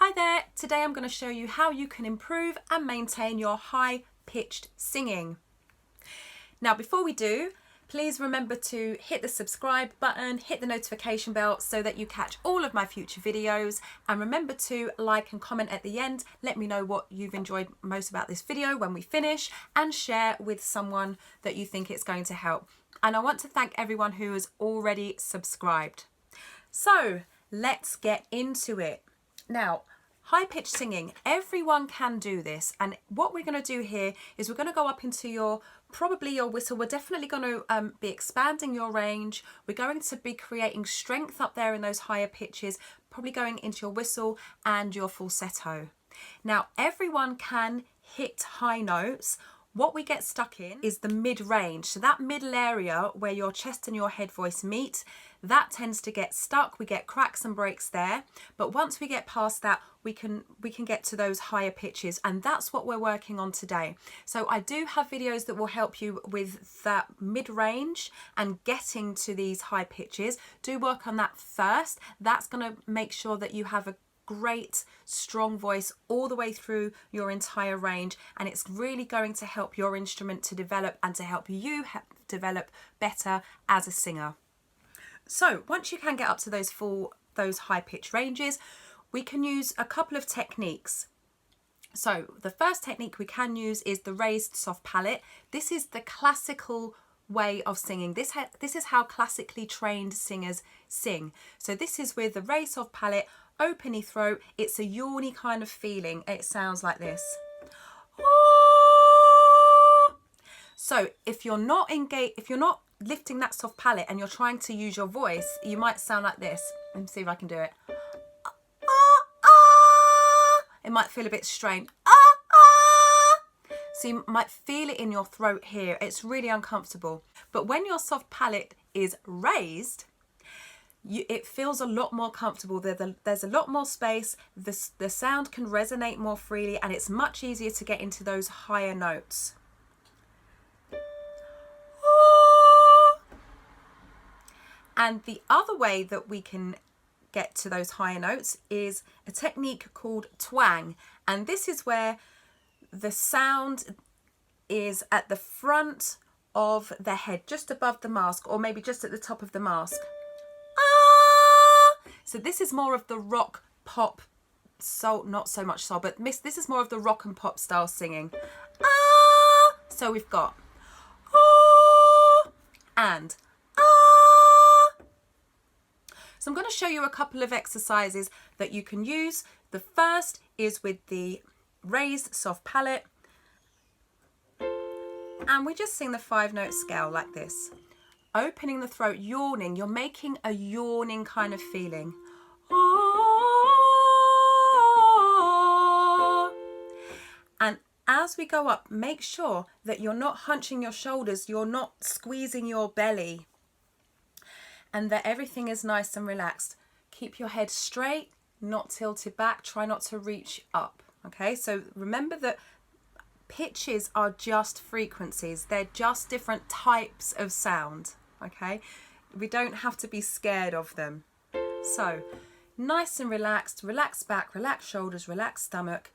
Hi there, today I'm going to show you how you can improve and maintain your high-pitched singing. Now before we do, please remember to hit the subscribe button, hit the notification bell so that you catch all of my future videos, and remember to like and comment at the end. Let me know what you've enjoyed most about this video when we finish, and share with someone that you think it's going to help. And I want to thank everyone who has already subscribed. So let's get into it. Now, high-pitched singing, everyone can do this, and what we're going to do here is we're going to go up into probably your whistle. We're definitely going to be expanding your range. We're going to be creating strength up there in those higher pitches, probably going into your whistle and your falsetto. Now, everyone can hit high notes. What we get stuck in is the mid-range. So that middle area where your chest and your head voice meet, that tends to get stuck. We get cracks and breaks there. But once we get past that, we can get to those higher pitches, and that's what we're working on today. So I do have videos that will help you with that mid-range and getting to these high pitches. Do work on that first. That's going to make sure that you have a great strong voice all the way through your entire range, and it's really going to help your instrument to develop and to help you develop better as a singer. So once you can get up to those high pitch ranges, we can use a couple of techniques. So the first technique we can use is the raised soft palate. This is the classical way of singing. This is how classically trained singers sing. So this is with the raised soft palate, openy throat. It's a yawny kind of feeling. It sounds like this. So if you're not engaged, if you're not lifting that soft palate and you're trying to use your voice, you might sound like this. Let me see if I can do it. It might feel a bit strained. So you might feel it in your throat here. It's really uncomfortable. But when your soft palate is raised, it feels a lot more comfortable. There's a lot more space. The sound can resonate more freely, and it's much easier to get into those higher notes. And the other way that we can get to those higher notes is a technique called twang. And this is where the sound is at the front of the head, just above the mask, or maybe just at the top of the mask. So this is more of the rock pop soul, not so much soul, but this is more of the rock and pop style singing. So we've got and so I'm going to show you a couple of exercises that you can use. The first is with the raised soft palate, and we just sing the 5-note scale like this. Opening the throat, yawning. You're making a yawning kind of feeling. And as we go up, make sure that you're not hunching your shoulders, you're not squeezing your belly, and that everything is nice and relaxed. Keep your head straight, not tilted back. Try not to reach up. Okay, so remember that pitches are just frequencies. They're just different types of sound. Okay, we don't have to be scared of them. So nice and relaxed, relax back, relax shoulders, relax stomach,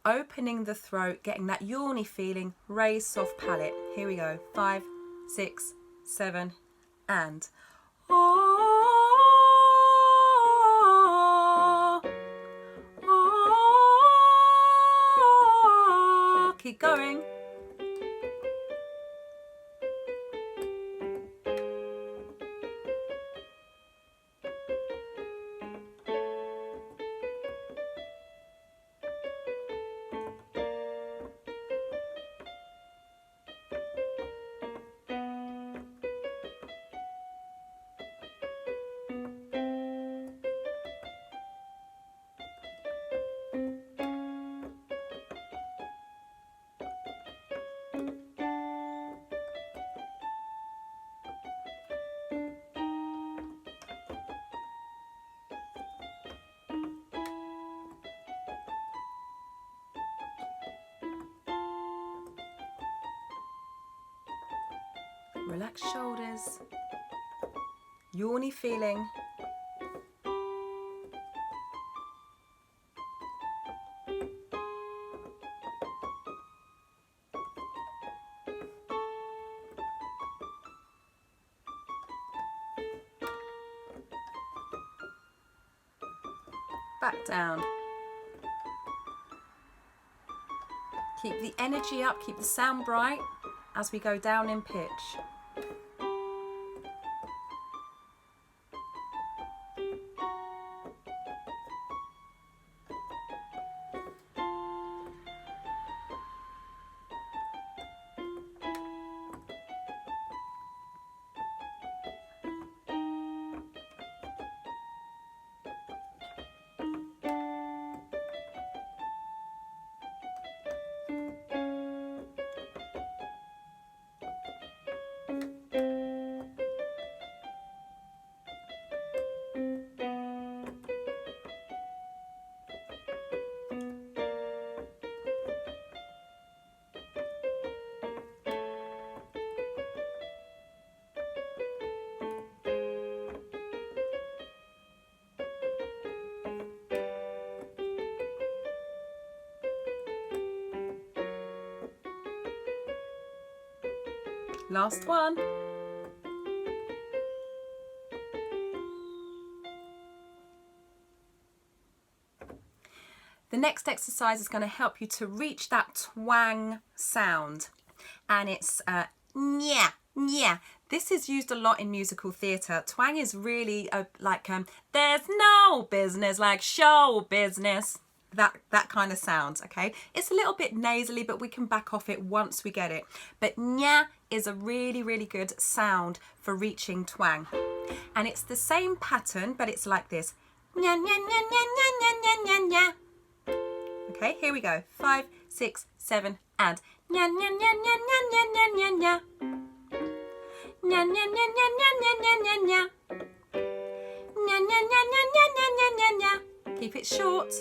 opening the throat, getting that yawny feeling, raise soft palate. Here we go. 5, 6, 7, and keep going. Relax shoulders, yawny feeling. back down. Keep the energy up, keep the sound bright as we go down in pitch. Last one. The next exercise is going to help you to reach that twang sound, and it's nya, nya. This is used a lot in musical theatre. Twang is really like there's no business like show business. That kind of sound, okay? It's a little bit nasally, but we can back off it once we get it. But nya is a really, really good sound for reaching twang. And it's the same pattern, but it's like this. Nya, nya, nya, nya, nya, nya, nya, nya. Okay, here we go. 5, 6, 7, and nya, nya, nya, nya, nya, nya, nya, nya, nya. Nya, nya, nya, nya, nya, nya, nya, nya, nya. Nya, nya, nya, nya, nya, nya, nya, nya, nya. Keep it short.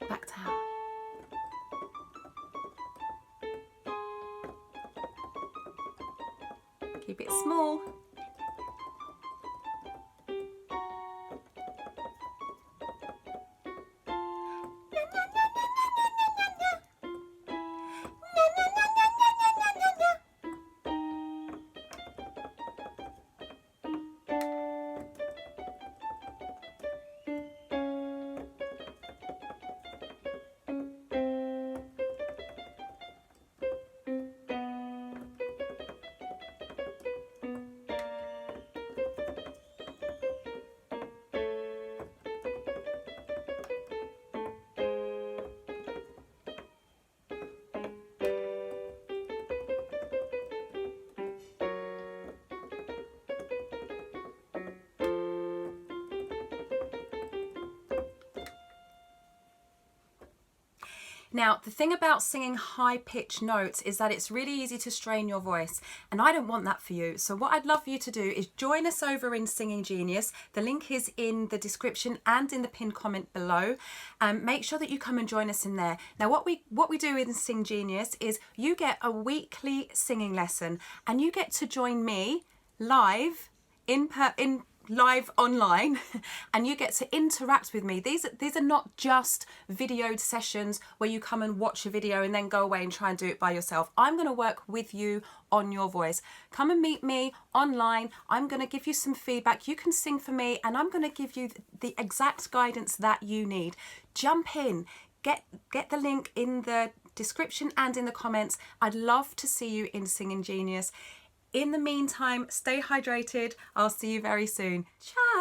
Back down. Keep it small. Now, the thing about singing high-pitched notes is that it's really easy to strain your voice, and I don't want that for you. So what I'd love for you to do is join us over in Singing Genius. The link is in the description and in the pinned comment below. Make sure that you come and join us in there. Now, what we do in Sing Genius is you get a weekly singing lesson, and you get to join me live live online, and you get to interact with me. These are not just videoed sessions where you come and watch a video and then go away and try and do it by yourself. I'm going to work with you on your voice. Come and meet me online. I'm going to give you some feedback. You can sing for me, and I'm going to give you the exact guidance that you need. Jump in. Get the link in the description and in the comments. I'd love to see you in Singing Genius. In the meantime, stay hydrated. I'll see you very soon. Ciao.